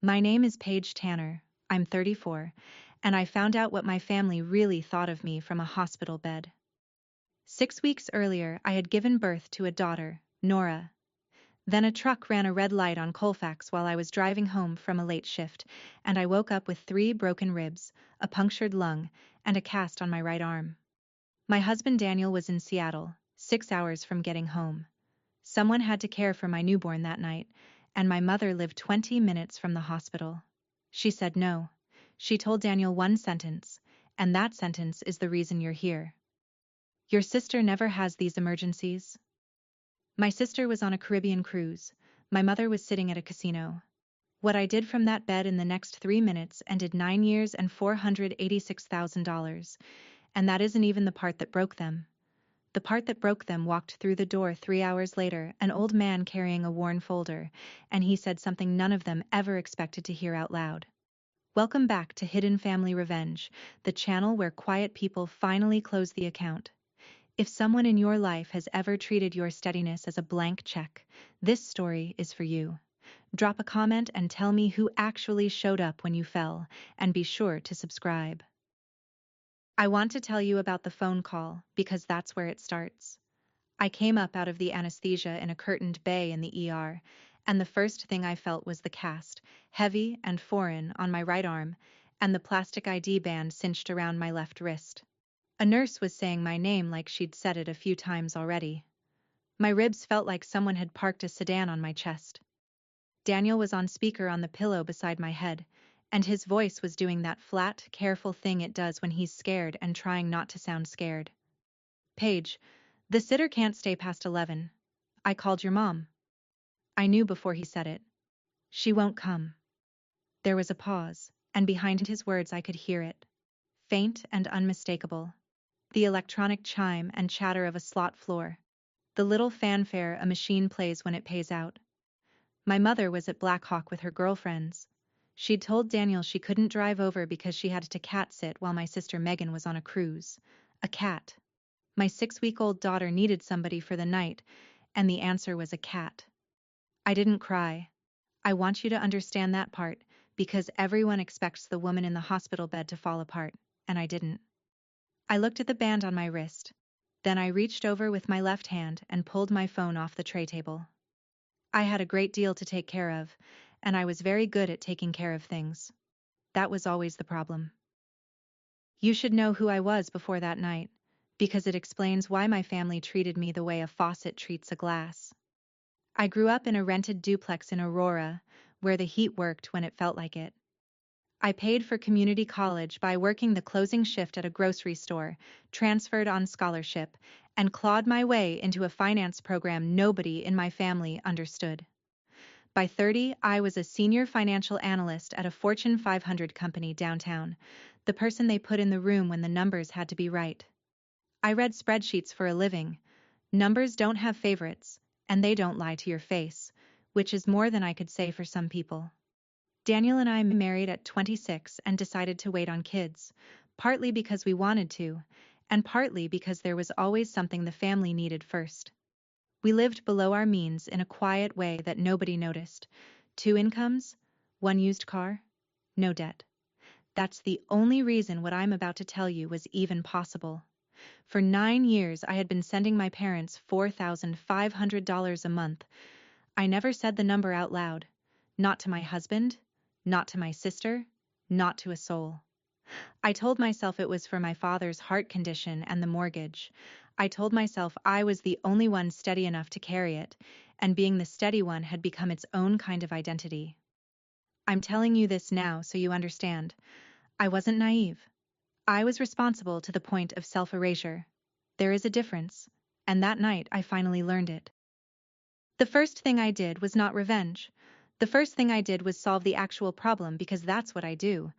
My name is Paige Tanner. I'm 34, and I found out what my family really thought of me from a hospital bed. 6 weeks earlier, I had given birth to a daughter, Nora. Then a truck ran a red light on Colfax while I was driving home from a late shift, and I woke up with 3 broken ribs, a punctured lung, and a cast on my right arm. My husband Daniel was in Seattle, 6 hours from getting home. Someone had to care for my newborn that night, and my mother lived 20 minutes from the hospital. She said no. She told Daniel one sentence, and that sentence is the reason you're here. Your sister never has these emergencies. My sister was on a Caribbean cruise. My mother was sitting at a casino. What I did from that bed in the next 3 minutes ended 9 years and $486,000, and that isn't even the part that broke them. The part that broke them walked through the door 3 hours later, an old man carrying a worn folder, and he said something none of them ever expected to hear out loud. Welcome back to Hidden Family Revenge, the channel where quiet people finally close the account. If someone in your life has ever treated your steadiness as a blank check, this story is for you. Drop a comment and tell me who actually showed up when you fell, and be sure to subscribe. I want to tell you about the phone call, because that's where it starts. I came up out of the anesthesia in a curtained bay in the ER, and the first thing I felt was the cast, heavy and foreign, on my right arm, and the plastic ID band cinched around my left wrist. A nurse was saying my name like she'd said it a few times already. My ribs felt like someone had parked a sedan on my chest. Daniel was on speaker on the pillow beside my head, and his voice was doing that flat, careful thing it does when he's scared and trying not to sound scared. Paige, the sitter can't stay past 11. I called your mom. I knew before he said it. She won't come. There was a pause, and behind his words I could hear it. Faint and unmistakable. The electronic chime and chatter of a slot floor. The little fanfare a machine plays when it pays out. My mother was at Black Hawk with her girlfriends. She'd told Daniel she couldn't drive over because she had to cat sit while my sister Megan was on a cruise. A cat. My 6-week-old daughter needed somebody for the night, and the answer was a cat. I didn't cry. I want you to understand that part, because everyone expects the woman in the hospital bed to fall apart, and I didn't. I looked at the band on my wrist. Then I reached over with my left hand and pulled my phone off the tray table. I had a great deal to take care of, and I was very good at taking care of things. That was always the problem. You should know who I was before that night, because it explains why my family treated me the way a faucet treats a glass. I grew up in a rented duplex in Aurora, where the heat worked when it felt like it. I paid for community college by working the closing shift at a grocery store, transferred on scholarship, and clawed my way into a finance program nobody in my family understood. By 30, I was a senior financial analyst at a Fortune 500 company downtown, the person they put in the room when the numbers had to be right. I read spreadsheets for a living. Numbers don't have favorites, and they don't lie to your face, which is more than I could say for some people. Daniel and I married at 26 and decided to wait on kids, partly because we wanted to, and partly because there was always something the family needed first. We lived below our means in a quiet way that nobody noticed. 2 incomes, 1 used car, no debt. That's the only reason what I'm about to tell you was even possible. For 9 years I had been sending my parents $4,500 a month. I never said the number out loud, not to my husband, not to my sister, not to a soul. I told myself it was for my father's heart condition and the mortgage. I told myself I was the only one steady enough to carry it, and being the steady one had become its own kind of identity. I'm telling you this now so you understand. I wasn't naive. I was responsible to the point of self-erasure. There is a difference, and that night I finally learned it. The first thing I did was not revenge. The first thing I did was solve the actual problem, because that's what I do.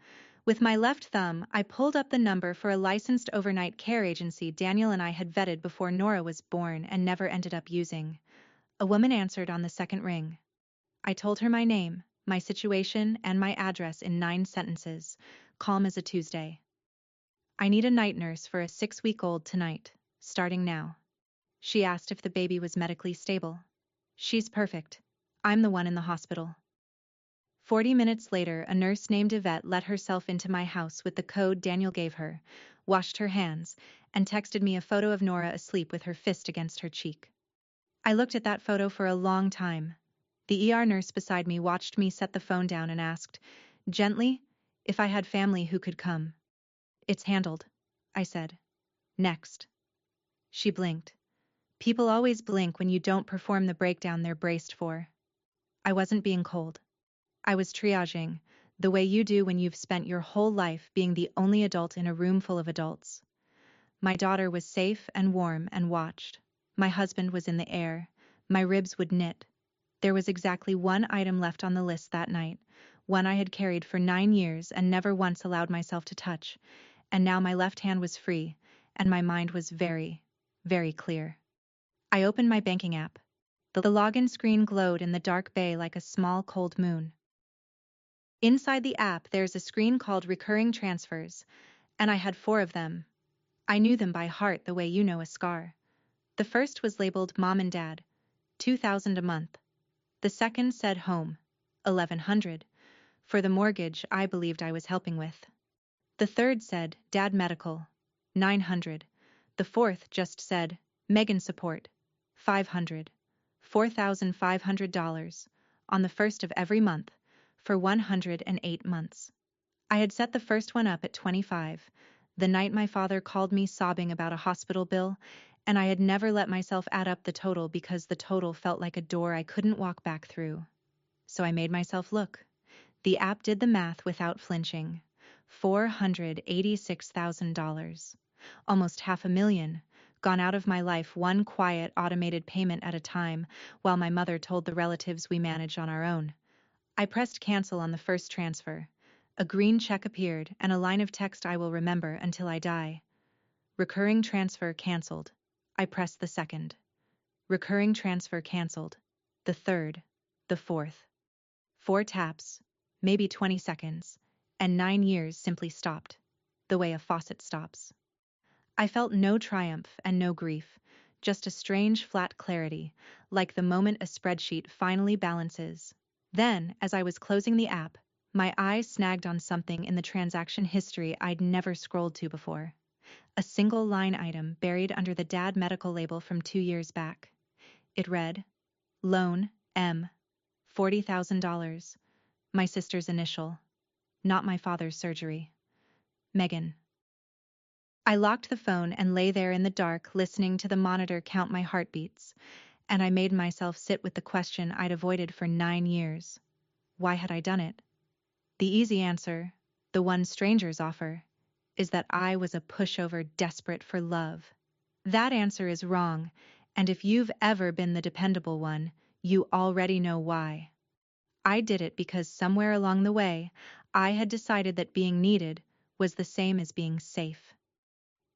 With my left thumb, I pulled up the number for a licensed overnight care agency Daniel and I had vetted before Nora was born and never ended up using. A woman answered on the second ring. I told her my name, my situation, and my address in 9 sentences, calm as a Tuesday. I need a night nurse for a 6-week-old tonight, starting now. She asked if the baby was medically stable. She's perfect. I'm the one in the hospital. 40 minutes later, a nurse named Yvette let herself into my house with the code Daniel gave her, washed her hands, and texted me a photo of Nora asleep with her fist against her cheek. I looked at that photo for a long time. The ER nurse beside me watched me set the phone down and asked, gently, if I had family who could come. It's handled, I said. Next. She blinked. People always blink when you don't perform the breakdown they're braced for. I wasn't being cold. I was triaging, the way you do when you've spent your whole life being the only adult in a room full of adults. My daughter was safe and warm and watched. My husband was in the air. My ribs would knit. There was exactly one item left on the list that night, one I had carried for 9 years and never once allowed myself to touch, and now my left hand was free, and my mind was very, very clear. I opened my banking app. The login screen glowed in the dark bay like a small cold moon. Inside the app, there's a screen called Recurring Transfers, and I had 4 of them. I knew them by heart the way you know a scar. The first was labeled Mom and Dad, $2,000 a month. The second said Home, $1,100, for the mortgage I believed I was helping with. The third said Dad Medical, $900. The fourth just said Megan Support, $500, $4,500, on the first of every month, for 108 months. I had set the first one up at 25, the night my father called me sobbing about a hospital bill, and I had never let myself add up the total because the total felt like a door I couldn't walk back through. So I made myself look. The app did the math without flinching. $486,000. Almost $500,000, gone out of my life one quiet automated payment at a time, while my mother told the relatives we managed on our own. I pressed cancel on the first transfer. A green check appeared and a line of text I will remember until I die. Recurring transfer canceled. I pressed the second. Recurring transfer canceled. The third. The fourth. 4 taps, maybe 20 seconds, and 9 years simply stopped, the way a faucet stops. I felt no triumph and no grief, just a strange flat clarity, like the moment a spreadsheet finally balances. Then, as I was closing the app, my eyes snagged on something in the transaction history I'd never scrolled to before. A single line item buried under the Dad Medical label from 2 years back. It read, Loan, M, $40,000. My sister's initial. Not my father's surgery. Megan. I locked the phone and lay there in the dark listening to the monitor count my heartbeats, and I made myself sit with the question I'd avoided for 9 years. Why had I done it? The easy answer, the one strangers offer, is that I was a pushover desperate for love. That answer is wrong, and if you've ever been the dependable one, you already know why. I did it because somewhere along the way, I had decided that being needed was the same as being safe.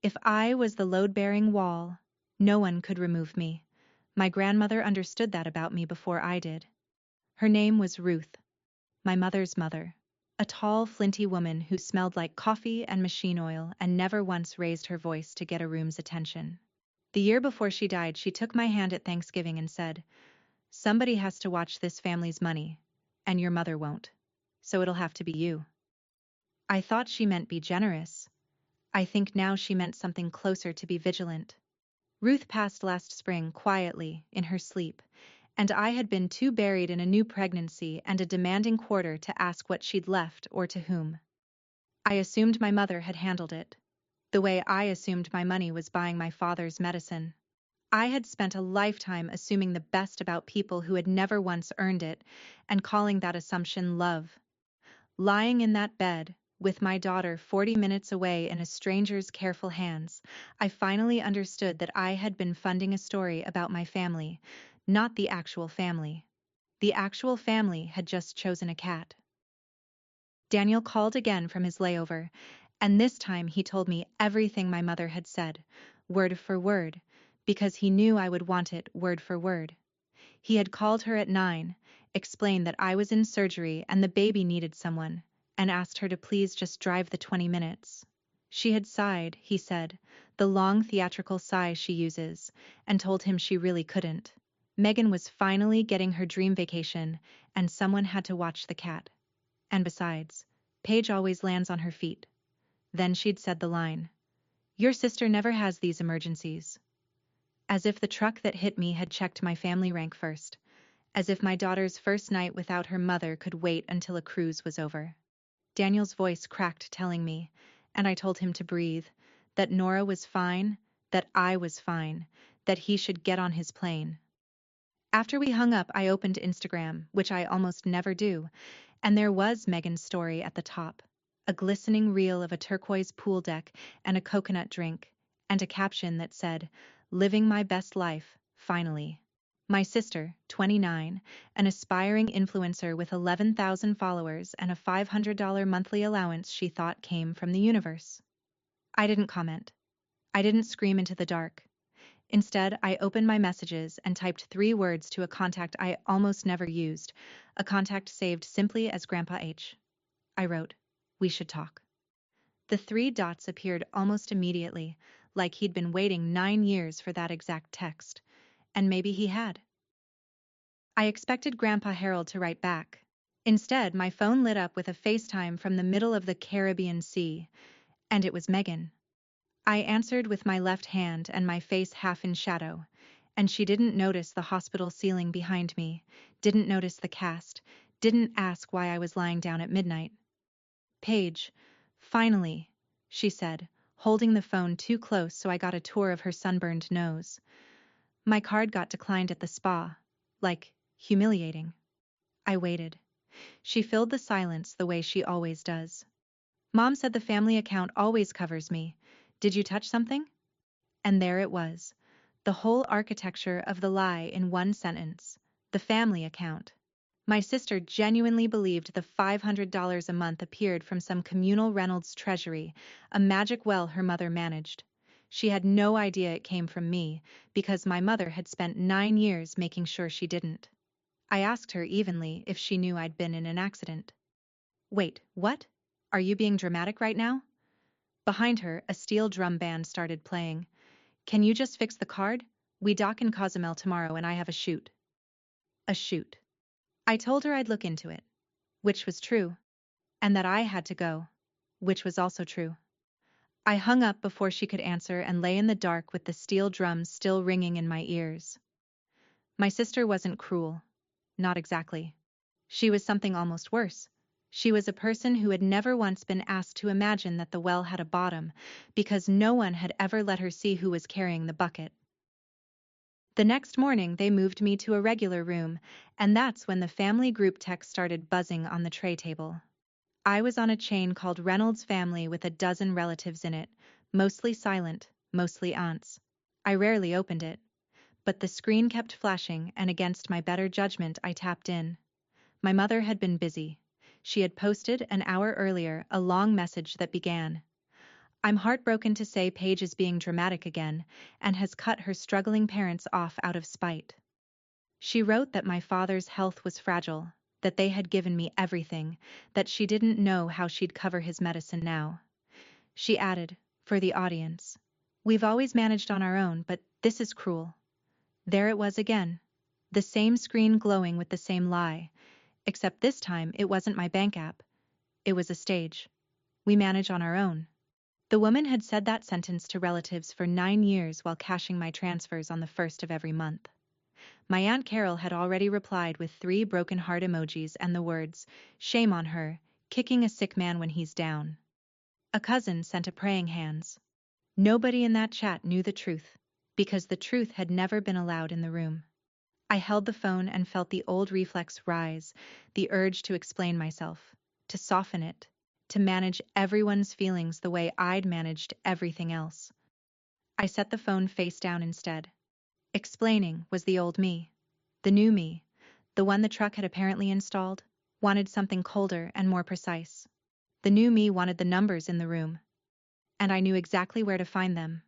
If I was the load-bearing wall, no one could remove me. My grandmother understood that about me before I did. Her name was Ruth, my mother's mother, a tall, flinty woman who smelled like coffee and machine oil and never once raised her voice to get a room's attention. The year before she died, she took my hand at Thanksgiving and said, "Somebody has to watch this family's money, and your mother won't. So it'll have to be you." I thought she meant be generous. I think now she meant something closer to be vigilant. Ruth passed last spring quietly, in her sleep, and I had been too buried in a new pregnancy and a demanding quarter to ask what she'd left or to whom. I assumed my mother had handled it, the way I assumed my money was buying my father's medicine. I had spent a lifetime assuming the best about people who had never once earned it, and calling that assumption love. Lying in that bed, with my daughter 40 minutes away in a stranger's careful hands, I finally understood that I had been funding a story about my family, not the actual family. The actual family had just chosen a cat. Daniel called again from his layover, and this time he told me everything my mother had said, word for word, because he knew I would want it word for word. He had called her at 9, explained that I was in surgery and the baby needed someone, and asked her to please just drive the 20 minutes. She had sighed, he said, the long theatrical sigh she uses, and told him she really couldn't. Megan was finally getting her dream vacation, and someone had to watch the cat. And besides, Paige always lands on her feet. Then she'd said the line, "Your sister never has these emergencies." As if the truck that hit me had checked my family rank first. As if my daughter's first night without her mother could wait until a cruise was over. Daniel's voice cracked telling me, and I told him to breathe, that Nora was fine, that I was fine, that he should get on his plane. After we hung up, I opened Instagram, which I almost never do, and there was Megan's story at the top. A glistening reel of a turquoise pool deck and a coconut drink, and a caption that said, "Living my best life, finally." My sister, 29, an aspiring influencer with 11,000 followers and a $500 monthly allowance she thought came from the universe. I didn't comment. I didn't scream into the dark. Instead, I opened my messages and typed 3 words to a contact I almost never used, a contact saved simply as Grandpa H. I wrote, "We should talk." The 3 dots appeared almost immediately, like he'd been waiting 9 years for that exact text. And maybe he had. I expected Grandpa Harold to write back. Instead, my phone lit up with a FaceTime from the middle of the Caribbean Sea, and it was Megan. I answered with my left hand and my face half in shadow, and she didn't notice the hospital ceiling behind me, didn't notice the cast, didn't ask why I was lying down at midnight. "Paige, finally," she said, holding the phone too close so I got a tour of her sunburned nose. "My card got declined at the spa. Like, humiliating." I waited. She filled the silence the way she always does. "Mom said the family account always covers me. Did you touch something?" And there it was. The whole architecture of the lie in one sentence. The family account. My sister genuinely believed the $500 a month appeared from some communal Reynolds treasury, a magic well her mother managed. She had no idea it came from me, because my mother had spent 9 years making sure she didn't. I asked her evenly if she knew I'd been in an accident. "Wait, what? Are you being dramatic right now?" Behind her, a steel drum band started playing. "Can you just fix the card? We dock in Cozumel tomorrow and I have a shoot." A shoot. I told her I'd look into it, which was true, and that I had to go, which was also true. I hung up before she could answer and lay in the dark with the steel drums still ringing in my ears. My sister wasn't cruel. Not exactly. She was something almost worse. She was a person who had never once been asked to imagine that the well had a bottom, because no one had ever let her see who was carrying the bucket. The next morning they moved me to a regular room, and that's when the family group text started buzzing on the tray table. I was on a chain called Reynolds Family with a dozen relatives in it, mostly silent, mostly aunts. I rarely opened it, but the screen kept flashing, and against my better judgment I tapped in. My mother had been busy. She had posted an hour earlier a long message that began, "I'm heartbroken to say Paige is being dramatic again, and has cut her struggling parents off out of spite." She wrote that my father's health was fragile, that they had given me everything, that she didn't know how she'd cover his medicine now. She added, for the audience, "We've always managed on our own, but this is cruel." There it was again. The same screen glowing with the same lie. Except this time it wasn't my bank app. It was a stage. "We manage on our own." The woman had said that sentence to relatives for 9 years while cashing my transfers on the 1st of every month. My Aunt Carol had already replied with 3 broken heart emojis and the words, "Shame on her, kicking a sick man when he's down." A cousin sent a praying hands. Nobody in that chat knew the truth, because the truth had never been allowed in the room. I held the phone and felt the old reflex rise, the urge to explain myself, to soften it, to manage everyone's feelings the way I'd managed everything else. I set the phone face down instead. Explaining was the old me. The new me, the one the truck had apparently installed, wanted something colder and more precise. The new me wanted the numbers in the room. And I knew exactly where to find them.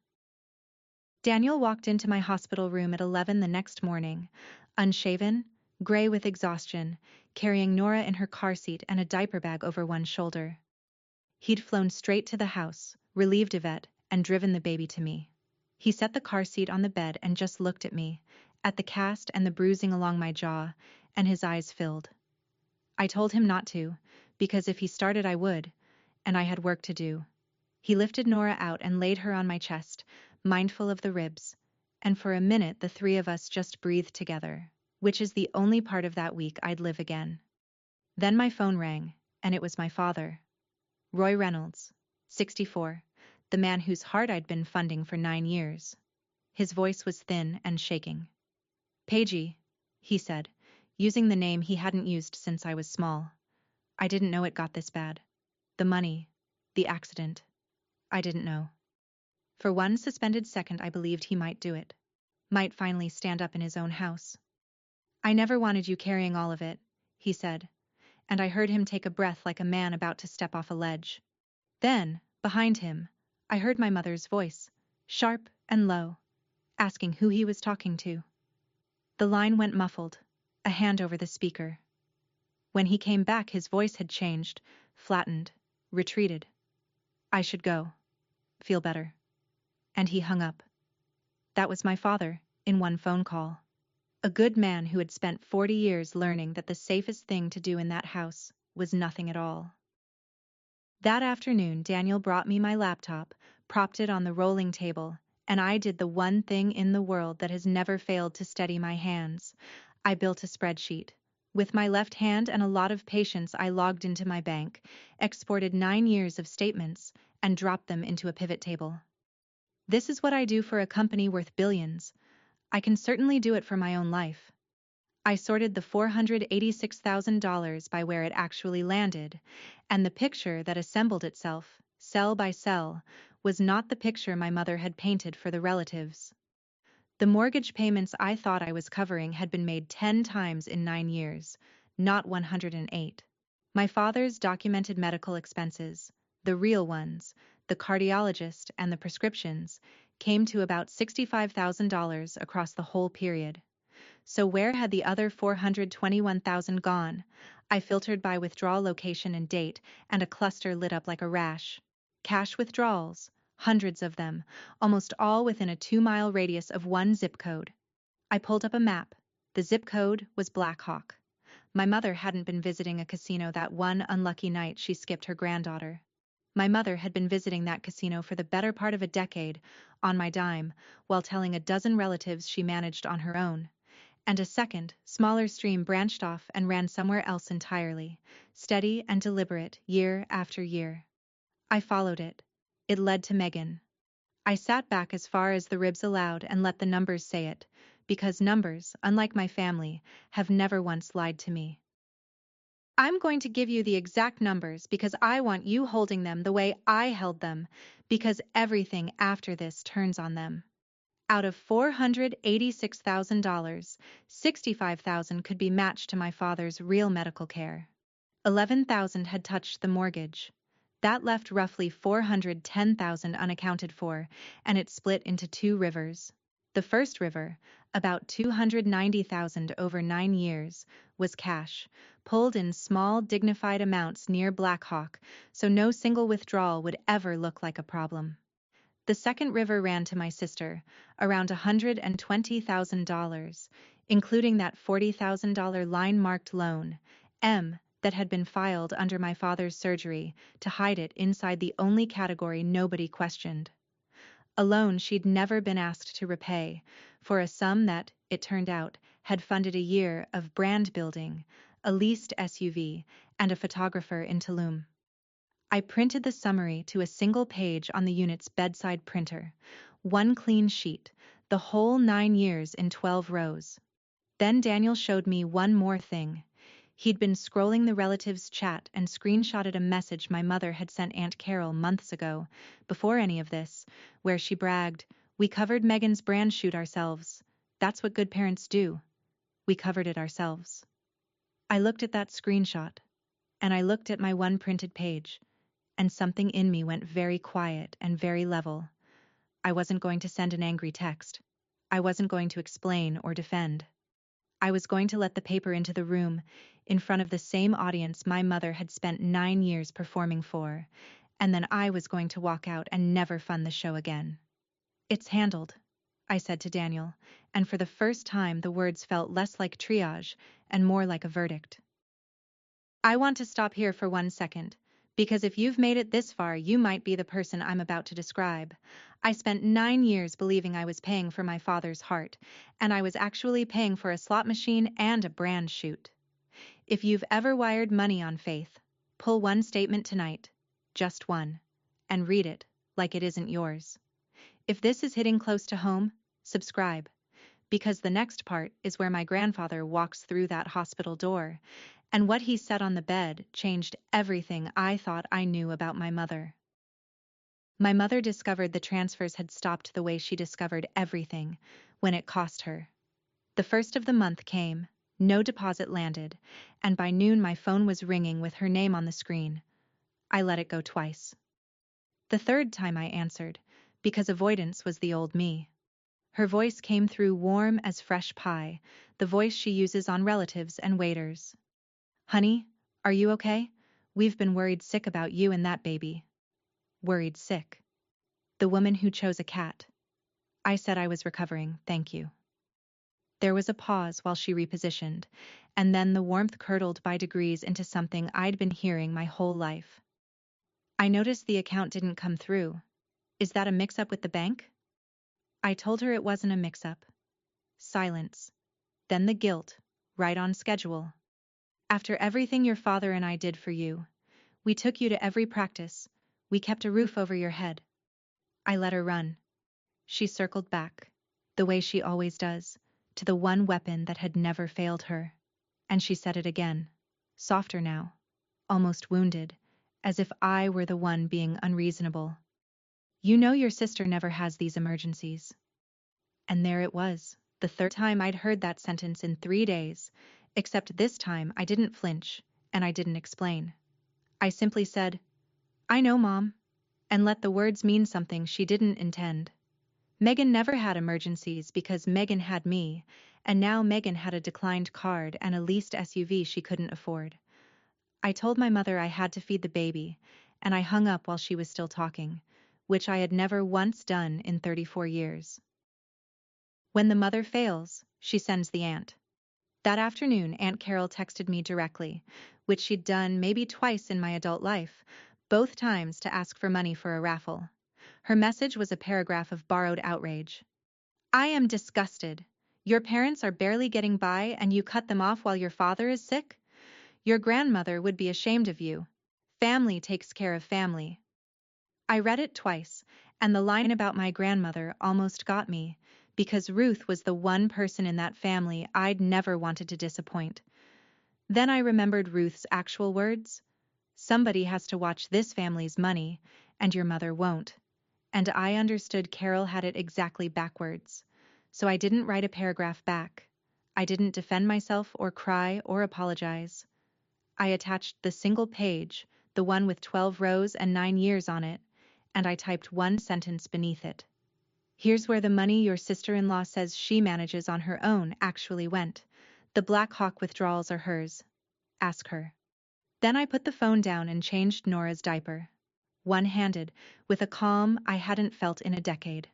Daniel walked into my hospital room at 11 the next morning, unshaven, gray with exhaustion, carrying Nora in her car seat and a diaper bag over one shoulder. He'd flown straight to the house, relieved Yvette, and driven the baby to me. He set the car seat on the bed and just looked at me, at the cast and the bruising along my jaw, and his eyes filled. I told him not to, because if he started I would, and I had work to do. He lifted Nora out and laid her on my chest, mindful of the ribs, and for a minute the three of us just breathed together, which is the only part of that week I'd live again. Then my phone rang, and it was my father. Roy Reynolds, 64, the man whose heart I'd been funding for 9 years. His voice was thin and shaking. "Paigey," he said, using the name he hadn't used since I was small. "I didn't know it got this bad. The money, the accident. I didn't know." For one suspended second I believed he might do it. Might finally stand up in his own house. "I never wanted you carrying all of it," he said, and I heard him take a breath like a man about to step off a ledge. Then, behind him, I heard my mother's voice, sharp and low, asking who he was talking to. The line went muffled, a hand over the speaker. When he came back his voice had changed, flattened, retreated. "I should go. Feel better." And he hung up. That was my father, in one phone call. A good man who had spent 40 years learning that the safest thing to do in that house was nothing at all. That afternoon Daniel brought me my laptop, propped it on the rolling table, and I did the one thing in the world that has never failed to steady my hands. I built a spreadsheet. With my left hand and a lot of patience I logged into my bank, exported 9 years of statements, and dropped them into a pivot table. This is what I do for a company worth billions. I can certainly do it for my own life. I sorted the $486,000 by where it actually landed, and the picture that assembled itself, cell by cell, was not the picture my mother had painted for the relatives. The mortgage payments I thought I was covering had been made 10 times in 9 years, not 108. My father's documented medical expenses, the real ones, the cardiologist and the prescriptions, came to about $65,000 across the whole period. So where had the other $421,000 gone? I filtered by withdrawal location and date, and a cluster lit up like a rash. Cash withdrawals, hundreds of them, almost all within a 2-mile radius of one zip code. I pulled up a map. The zip code was Black Hawk. My mother hadn't been visiting a casino that one unlucky night she skipped her granddaughter. My mother had been visiting that casino for the better part of a decade, on my dime, while telling a dozen relatives she managed on her own. And a second, smaller stream branched off and ran somewhere else entirely, steady and deliberate, year after year. I followed it. It led to Megan. I sat back as far as the ribs allowed and let the numbers say it, because numbers, unlike my family, have never once lied to me. I'm going to give you the exact numbers because I want you holding them the way I held them, because everything after this turns on them. Out of $486,000, $65,000 could be matched to my father's real medical care. $11,000 had touched the mortgage. That left roughly $410,000 unaccounted for, and it split into 2 rivers. The first river, about $290,000 over 9 years, was cash, pulled in small, dignified amounts near Black Hawk, so no single withdrawal would ever look like a problem. The second river ran to my sister, around $120,000, including that $40,000 line-marked loan, M, that had been filed under my father's surgery to hide it inside the only category nobody questioned. A loan she'd never been asked to repay, for a sum that, it turned out, had funded a year of brand building, a leased SUV, and a photographer in Tulum. I printed the summary to a single page on the unit's bedside printer, one clean sheet, the whole 9 years in 12 rows. Then Daniel showed me one more thing. He'd been scrolling the relatives' chat and screenshotted a message my mother had sent Aunt Carol months ago, before any of this, where she bragged, "We covered Megan's brand shoot ourselves. That's what good parents do. We covered it ourselves." I looked at that screenshot, and I looked at my one printed page, and something in me went very quiet and very level. I wasn't going to send an angry text. I wasn't going to explain or defend. I was going to let the paper into the room, in front of the same audience my mother had spent 9 years performing for, and then I was going to walk out and never fund the show again. "It's handled," I said to Daniel, and for the first time the words felt less like triage and more like a verdict. I want to stop here for 1 second, because if you've made it this far, you might be the person I'm about to describe. I spent 9 years believing I was paying for my father's heart, and I was actually paying for a slot machine and a brand shoot. If you've ever wired money on faith, pull one statement tonight, just one, and read it like it isn't yours. If this is hitting close to home, subscribe, because the next part is where my grandfather walks through that hospital door, and what he said on the bed changed everything I thought I knew about my mother. My mother discovered the transfers had stopped the way she discovered everything, when it cost her. The first of the month came, no deposit landed, and by noon my phone was ringing with her name on the screen. I let it go twice. The third time I answered, because avoidance was the old me. Her voice came through warm as fresh pie, the voice she uses on relatives and waiters. Honey, are you okay? We've been worried sick about you and that baby. Worried sick. The woman who chose a cat. I said I was recovering, thank you. There was a pause while she repositioned, and then the warmth curdled by degrees into something I'd been hearing my whole life. I noticed the account didn't come through. Is that a mix-up with the bank? I told her it wasn't a mix-up. Silence. Then the guilt, right on schedule. After everything your father and I did for you, we took you to every practice, we kept a roof over your head. I let her run. She circled back, the way she always does, to the one weapon that had never failed her. And she said it again, softer now, almost wounded, as if I were the one being unreasonable. You know your sister never has these emergencies. And there it was, the third time I'd heard that sentence in 3 days, except this time I didn't flinch, and I didn't explain. I simply said, I know, Mom, and let the words mean something she didn't intend. Megan never had emergencies because Megan had me, and now Megan had a declined card and a leased SUV she couldn't afford. I told my mother I had to feed the baby, and I hung up while she was still talking, which I had never once done in 34 years. When the mother fails, she sends the aunt. That afternoon, Aunt Carol texted me directly, which she'd done maybe twice in my adult life, both times to ask for money for a raffle. Her message was a paragraph of borrowed outrage. I am disgusted. Your parents are barely getting by and you cut them off while your father is sick? Your grandmother would be ashamed of you. Family takes care of family. I read it twice, and the line about my grandmother almost got me, because Ruth was the one person in that family I'd never wanted to disappoint. Then I remembered Ruth's actual words. Somebody has to watch this family's money, and your mother won't. And I understood Carol had it exactly backwards. So I didn't write a paragraph back. I didn't defend myself or cry or apologize. I attached the single page, the one with 12 rows and 9 years on it, and I typed one sentence beneath it. Here's where the money your sister-in-law says she manages on her own actually went. The Black Hawk withdrawals are hers. Ask her. Then I put the phone down and changed Nora's diaper. One-handed, with a calm I hadn't felt in a decade.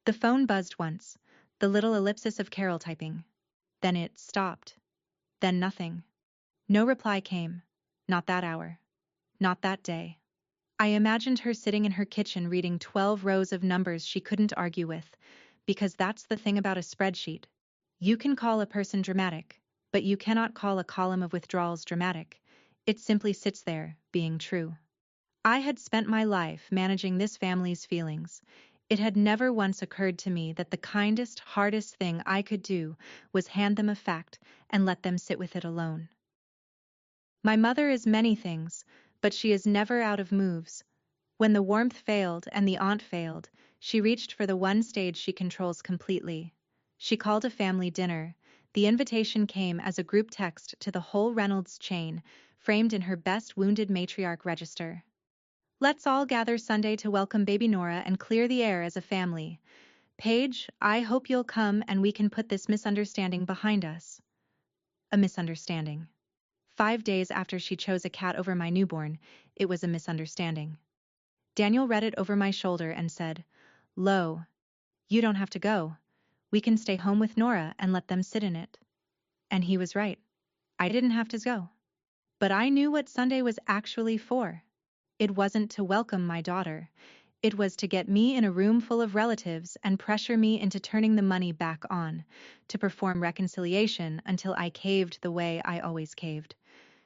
The phone buzzed once, the little ellipsis of Carol typing. Then it stopped. Then nothing. No reply came. Not that hour. Not that day. I imagined her sitting in her kitchen reading 12 rows of numbers she couldn't argue with, because that's the thing about a spreadsheet. You can call a person dramatic, but you cannot call a column of withdrawals dramatic. It simply sits there, being true. I had spent my life managing this family's feelings. It had never once occurred to me that the kindest, hardest thing I could do was hand them a fact and let them sit with it alone. My mother is many things, but she is never out of moves. When the warmth failed and the aunt failed, she reached for the one stage she controls completely. She called a family dinner. The invitation came as a group text to the whole Reynolds chain, framed in her best wounded matriarch register. Let's all gather Sunday to welcome baby Nora and clear the air as a family. Paige, I hope you'll come and we can put this misunderstanding behind us. A misunderstanding. 5 days after she chose a cat over my newborn, it was a misunderstanding. Daniel read it over my shoulder and said, Lo, you don't have to go. We can stay home with Nora and let them sit in it. And he was right. I didn't have to go. But I knew what Sunday was actually for. It wasn't to welcome my daughter. It was to get me in a room full of relatives and pressure me into turning the money back on, to perform reconciliation until I caved the way I always caved.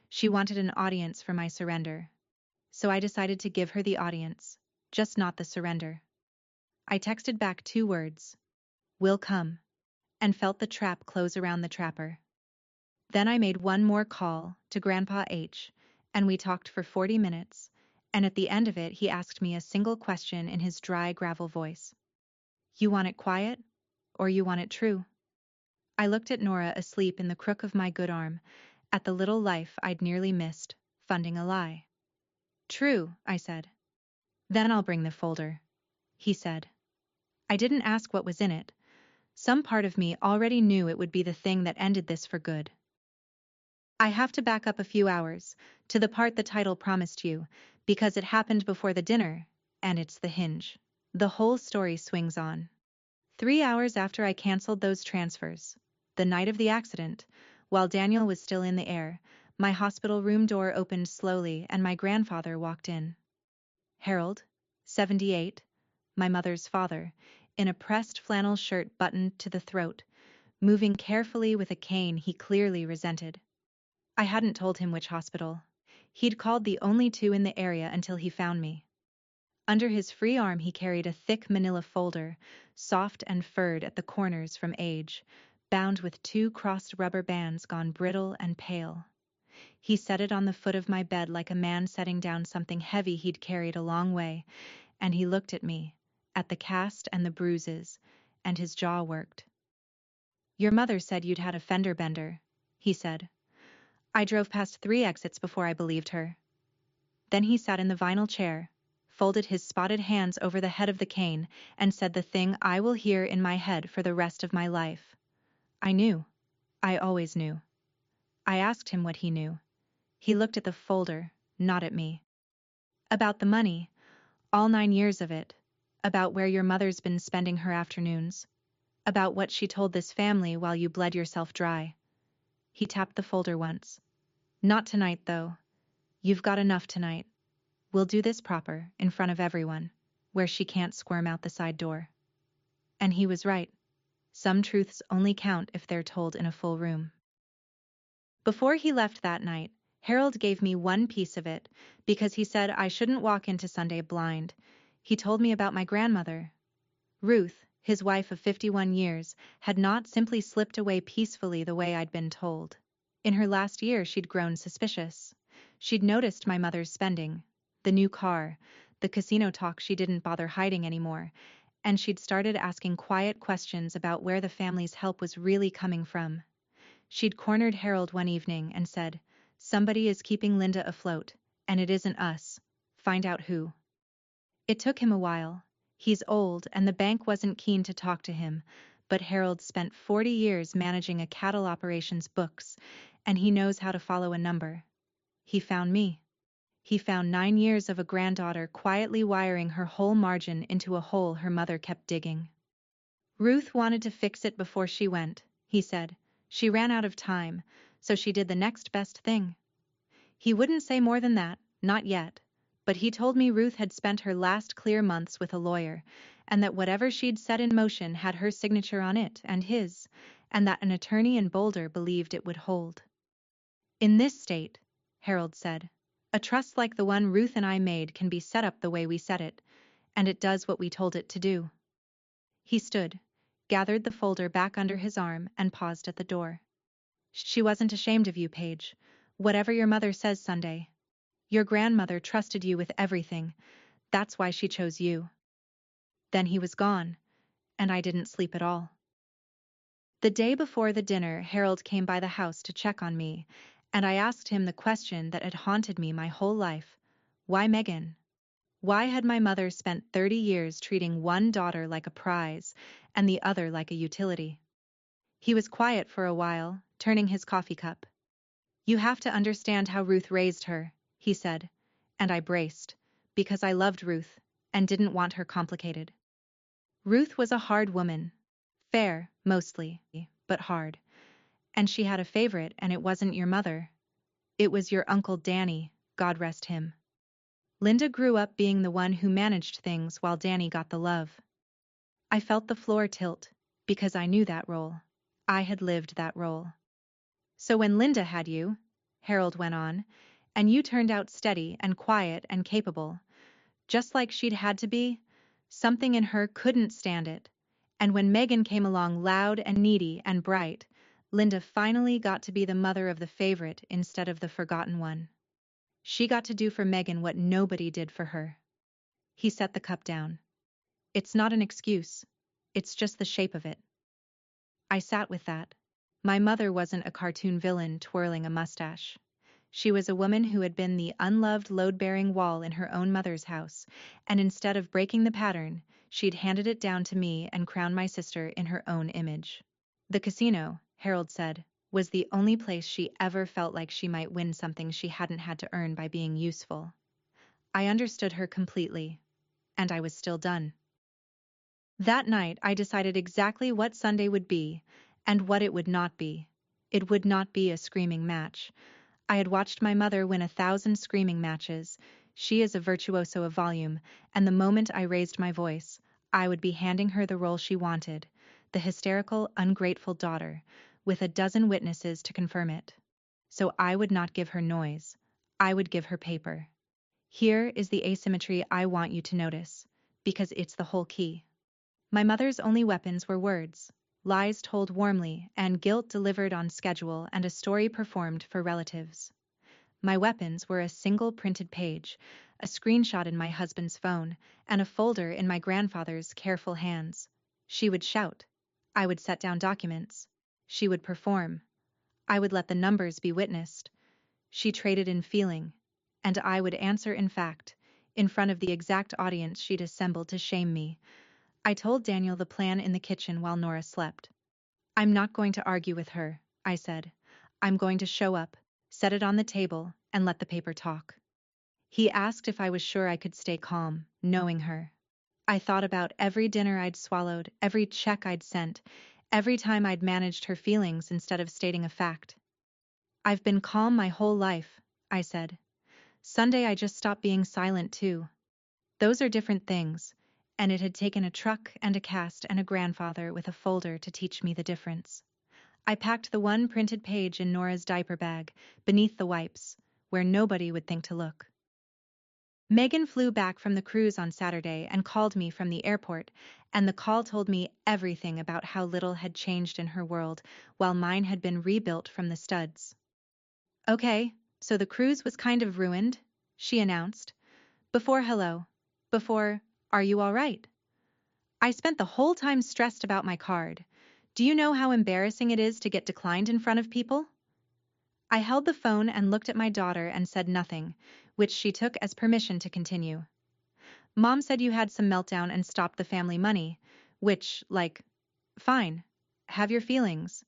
She wanted an audience for my surrender. So I decided to give her the audience, just not the surrender. I texted back 2 words, "Will come," and felt the trap close around the trapper. Then I made one more call to Grandpa H, and we talked for 40 minutes, and at the end of it he asked me a single question in his dry gravel voice. "You want it quiet, or you want it true?" I looked at Nora asleep in the crook of my good arm, at the little life I'd nearly missed, funding a lie. "True," I said. "Then I'll bring the folder," he said. I didn't ask what was in it. Some part of me already knew it would be the thing that ended this for good. I have to back up a few hours, to the part the title promised you, because it happened before the dinner, and it's the hinge. The whole story swings on. 3 hours after I canceled those transfers, the night of the accident, while Daniel was still in the air, my hospital room door opened slowly and my grandfather walked in. Harold, 78, my mother's father, in a pressed flannel shirt buttoned to the throat, moving carefully with a cane he clearly resented. I hadn't told him which hospital. He'd called the only 2 in the area until he found me. Under his free arm he carried a thick manila folder, soft and furred at the corners from age, bound with 2 crossed rubber bands gone brittle and pale. He set it on the foot of my bed like a man setting down something heavy he'd carried a long way, and he looked at me, at the cast and the bruises, and his jaw worked. "Your mother said you'd had a fender bender," he said. I drove past 3 exits before I believed her. Then he sat in the vinyl chair, folded his spotted hands over the head of the cane, and said the thing I will hear in my head for the rest of my life. I knew. I always knew. I asked him what he knew. He looked at the folder, not at me. "About the money, all 9 years of it. About where your mother's been spending her afternoons. About what she told this family while you bled yourself dry." He tapped the folder once. "Not tonight, though. You've got enough tonight. We'll do this proper, in front of everyone, where she can't squirm out the side door." And he was right. Some truths only count if they're told in a full room. Before he left that night, Harold gave me one piece of it, because he said I shouldn't walk into Sunday blind. He told me about my grandmother. Ruth, his wife of 51 years, had not simply slipped away peacefully the way I'd been told. In her last year she'd grown suspicious. She'd noticed my mother's spending, the new car, the casino talk she didn't bother hiding anymore, and she'd started asking quiet questions about where the family's help was really coming from. She'd cornered Harold one evening and said, "Somebody is keeping Linda afloat, and it isn't us. Find out who." It took him a while. He's old and the bank wasn't keen to talk to him, but Harold spent 40 years managing a cattle operations books, and he knows how to follow a number. He found me. He found 9 years of a granddaughter quietly wiring her whole margin into a hole her mother kept digging. "Ruth wanted to fix it before she went," he said. "She ran out of time, so she did the next best thing." He wouldn't say more than that, not yet, but he told me Ruth had spent her last clear months with a lawyer, and that whatever she'd set in motion had her signature on it and his, and that an attorney in Boulder believed it would hold. "In this state," Harold said, "a trust like the one Ruth and I made can be set up the way we set it, and it does what we told it to do." He stood, gathered the folder back under his arm, and paused at the door. "She wasn't ashamed of you, Paige. Whatever your mother says Sunday. Your grandmother trusted you with everything. That's why she chose you." Then he was gone, and I didn't sleep at all. The day before the dinner, Harold came by the house to check on me, and I asked him the question that had haunted me my whole life. Why Megan? Why had my mother spent 30 years treating one daughter like a prize and the other like a utility? He was quiet for a while, turning his coffee cup. "You have to understand how Ruth raised her," he said, and I braced, because I loved Ruth and didn't want her complicated. Ruth was a hard woman. Fair, mostly, but hard. And she had a favorite, and it wasn't your mother. It was your Uncle Danny, God rest him. Linda grew up being the one who managed things while Danny got the love. I felt the floor tilt, because I knew that role. I had lived that role. So when Linda had you, Harold went on, and you turned out steady and quiet and capable, just like she'd had to be, something in her couldn't stand it. And when Megan came along loud and needy and bright, Linda finally got to be the mother of the favorite instead of the forgotten one. She got to do for Megan what nobody did for her. He set the cup down. It's not an excuse. It's just the shape of it. I sat with that. My mother wasn't a cartoon villain twirling a mustache. She was a woman who had been the unloved load-bearing wall in her own mother's house, and instead of breaking the pattern, she'd handed it down to me and crowned my sister in her own image. The casino, Harold said, was the only place she ever felt like she might win something she hadn't had to earn by being useful. I understood her completely, and I was still done. That night I decided exactly what Sunday would be, and what it would not be. It would not be a screaming match. I had watched my mother win 1,000 screaming matches. She is a virtuoso of volume, and the moment I raised my voice, I would be handing her the role she wanted, the hysterical, ungrateful daughter, with a dozen witnesses to confirm it. So I would not give her noise. I would give her paper. Here is the asymmetry I want you to notice, because it's the whole key. My mother's only weapons were words, lies told warmly, and guilt delivered on schedule, and a story performed for relatives. My weapons were a single printed page, a screenshot in my husband's phone, and a folder in my grandfather's careful hands. She would shout. I would set down documents. She would perform. I would let the numbers be witnessed. She traded in feeling, and I would answer in fact, in front of the exact audience she'd assembled to shame me. I told Daniel the plan in the kitchen while Nora slept. I'm not going to argue with her, I said. I'm going to show up, set it on the table, and let the paper talk. He asked if I was sure I could stay calm, knowing her. I thought about every dinner I'd swallowed, every check I'd sent, every time I'd managed her feelings instead of stating a fact. I've been calm my whole life, I said. Sunday I just stopped being silent too. Those are different things, and it had taken a truck and a cast and a grandfather with a folder to teach me the difference. I packed the one printed page in Nora's diaper bag, beneath the wipes, where nobody would think to look. Megan flew back from the cruise on Saturday and called me from the airport, and the call told me everything about how little had changed in her world, while mine had been rebuilt from the studs. Okay, so the cruise was kind of ruined, she announced. Before hello. Before, are you all right? I spent the whole time stressed about my card. Do you know how embarrassing it is to get declined in front of people? I held the phone and looked at my daughter and said nothing, which she took as permission to continue. Mom said you had some meltdown and stopped the family money, which, fine, have your feelings.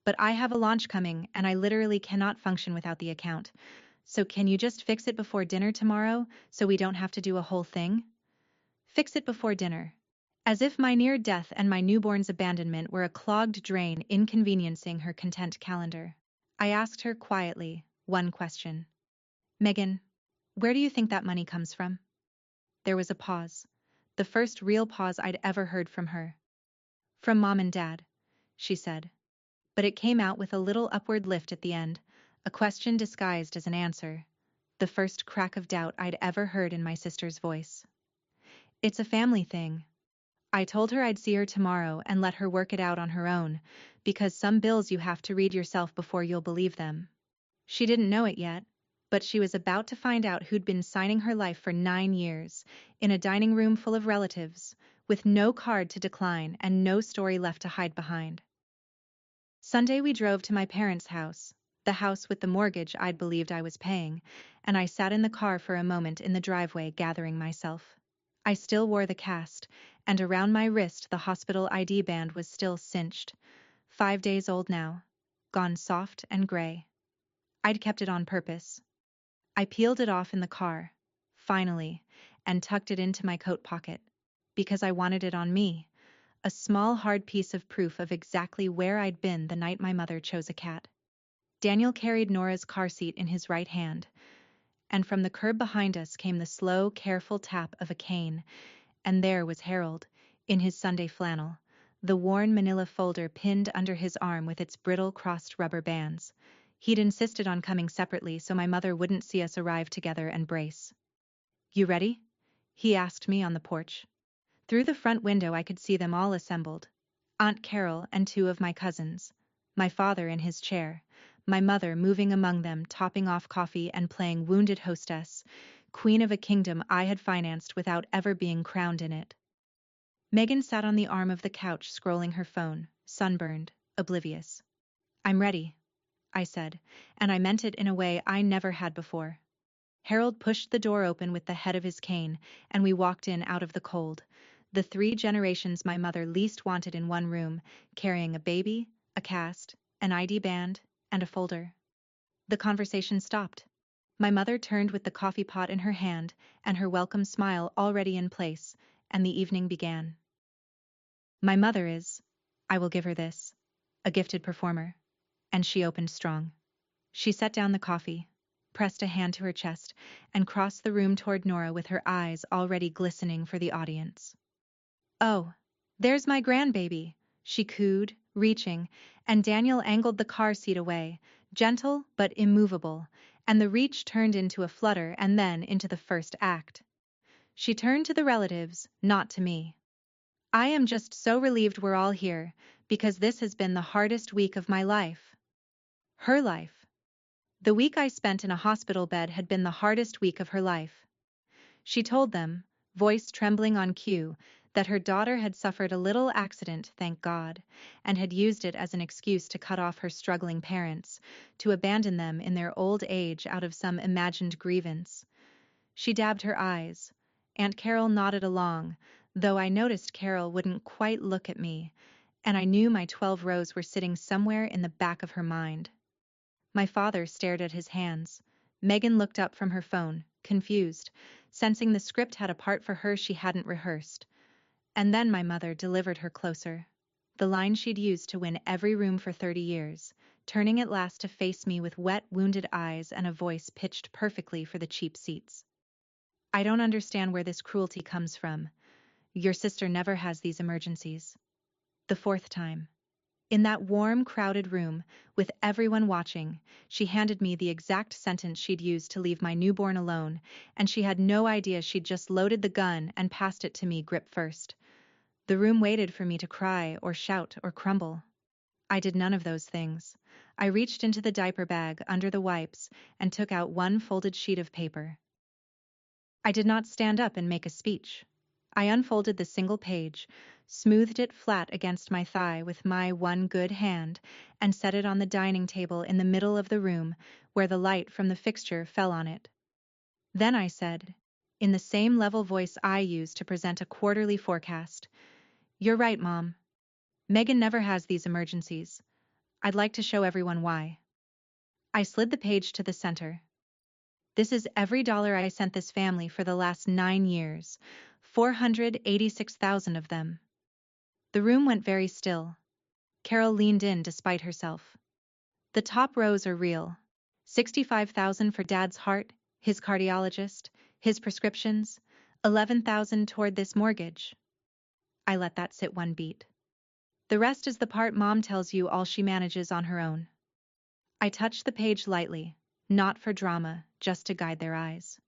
But I have a launch coming and I literally cannot function without the account. So can you just fix it before dinner tomorrow so we don't have to do a whole thing? Fix it before dinner. As if my near death and my newborn's abandonment were a clogged drain inconveniencing her content calendar. I asked her quietly, one question. Megan, where do you think that money comes from? There was a pause. The first real pause I'd ever heard from her. From Mom and Dad, she said. But it came out with a little upward lift at the end, a question disguised as an answer. The first crack of doubt I'd ever heard in my sister's voice. It's a family thing. I told her I'd see her tomorrow and let her work it out on her own, because some bills you have to read yourself before you'll believe them. She didn't know it yet, but she was about to find out who'd been signing her life for 9 years, in a dining room full of relatives, with no card to decline and no story left to hide behind. Sunday we drove to my parents' house, the house with the mortgage I'd believed I was paying, and I sat in the car for a moment in the driveway gathering myself. I still wore the cast, and around my wrist the hospital ID band was still cinched. 5 days old now, gone soft and gray. I'd kept it on purpose. I peeled it off in the car, finally, and tucked it into my coat pocket, because I wanted it on me, a small hard piece of proof of exactly where I'd been the night my mother chose a cat. Daniel carried Nora's car seat in his right hand, and from the curb behind us came the slow, careful tap of a cane, and there was Harold, in his Sunday flannel, the worn manila folder pinned under his arm with its brittle crossed rubber bands. He'd insisted on coming separately so my mother wouldn't see us arrive together and brace. "You ready?" he asked me on the porch. Through the front window I could see them all assembled. Aunt Carol and two of my cousins, my father in his chair, my mother moving among them, topping off coffee and playing wounded hostess, queen of a kingdom I had financed without ever being crowned in it. Megan sat on the arm of the couch scrolling her phone, sunburned, oblivious. "I'm ready," I said, and I meant it in a way I never had before. Harold pushed the door open with the head of his cane, and we walked in out of the cold, the three generations my mother least wanted in one room, carrying a baby, a cast, an ID band, and a folder. The conversation stopped. My mother turned with the coffee pot in her hand, and her welcome smile already in place, and the evening began. My mother is, I will give her this, a gifted performer, and she opened strong. She set down the coffee, pressed a hand to her chest, and crossed the room toward Nora with her eyes already glistening for the audience. "Oh, there's my grandbaby," she cooed, reaching, and Daniel angled the car seat away, gentle but immovable, and the reach turned into a flutter and then into the first act. She turned to the relatives, not to me. "I am just so relieved we're all here, because this has been the hardest week of my life." Her life. The week I spent in a hospital bed had been the hardest week of her life. She told them, voice trembling on cue, that her daughter had suffered a little accident, thank God, and had used it as an excuse to cut off her struggling parents, to abandon them in their old age out of some imagined grievance. She dabbed her eyes. Aunt Carol nodded along, though I noticed Carol wouldn't quite look at me, and I knew my 12 rows were sitting somewhere in the back of her mind. My father stared at his hands. Megan looked up from her phone, confused, sensing the script had a part for her she hadn't rehearsed. And then my mother delivered her closer. The line she'd used to win every room for 30 years, turning at last to face me with wet, wounded eyes and a voice pitched perfectly for the cheap seats. "I don't understand where this cruelty comes from. Your sister never has these emergencies." The fourth time. In that warm, crowded room, with everyone watching, she handed me the exact sentence she'd used to leave my newborn alone, and she had no idea she'd just loaded the gun and passed it to me grip first. The room waited for me to cry or shout or crumble. I did none of those things. I reached into the diaper bag under the wipes and took out one folded sheet of paper. I did not stand up and make a speech. I unfolded the single page, smoothed it flat against my thigh with my one good hand, and set it on the dining table in the middle of the room, where the light from the fixture fell on it. Then I said, in the same level voice I use to present a quarterly forecast, "You're right, Mom. Megan never has these emergencies. I'd like to show everyone why." I slid the page to the center. "This is every dollar I sent this family for the last 9 years, 486,000 of them." The room went very still. Carol leaned in despite herself. "The top rows are real. 65,000 for Dad's heart, his cardiologist, his prescriptions, 11,000 toward this mortgage." I let that sit one beat. "The rest is the part Mom tells you all she manages on her own." I touched the page lightly, not for drama, just to guide their eyes.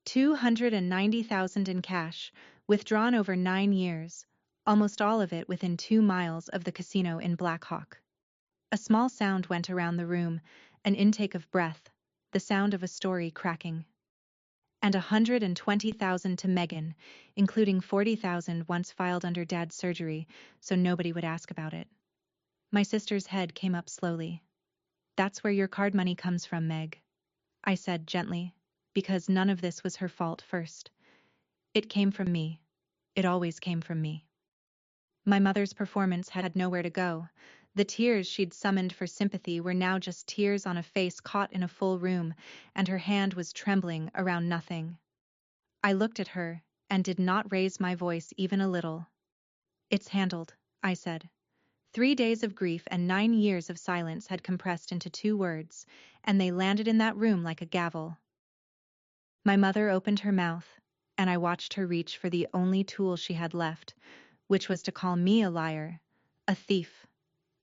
290,000 in cash, withdrawn over 9 years, almost all of it within 2 miles of the casino in Black Hawk. A small sound went around the room, an intake of breath, the sound of a story cracking. "And 120,000 to Megan, including 40,000 once filed under Dad's surgery, so nobody would ask about it." My sister's head came up slowly. "That's where your card money comes from, Meg," I said gently, because none of this was her fault first. It came from me. It always came from me. My mother's performance had nowhere to go. The tears she'd summoned for sympathy were now just tears on a face caught in a full room, and her hand was trembling around nothing. I looked at her, and did not raise my voice even a little. "It's handled," I said. 3 days of grief and 9 years of silence had compressed into 2 words, and they landed in that room like a gavel. My mother opened her mouth, and I watched her reach for the only tool she had left, which was to call me a liar, a thief,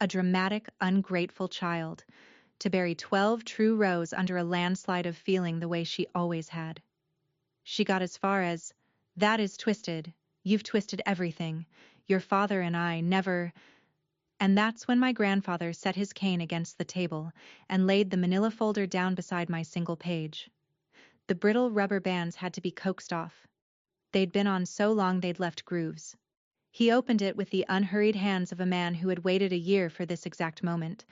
a dramatic, ungrateful child, to bury 12 true rows under a landslide of feeling the way she always had. She got as far as, "That is twisted. You've twisted everything. Your father and I never—" And that's when my grandfather set his cane against the table and laid the manila folder down beside my single page. The brittle rubber bands had to be coaxed off. They'd been on so long they'd left grooves. He opened it with the unhurried hands of a man who had waited a year for this exact moment,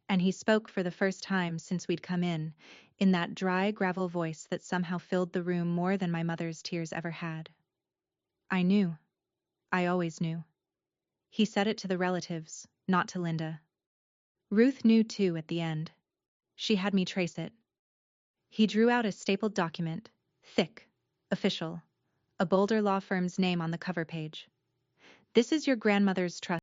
and he spoke for the first time since we'd come in that dry gravel voice that somehow filled the room more than my mother's tears ever had. I knew. I always knew. He said it to the relatives, not to Linda. Ruth knew too at the end. She had me trace it. He drew out a stapled document, thick, official, a Boulder law firm's name on the cover page. "This is your grandmother's trust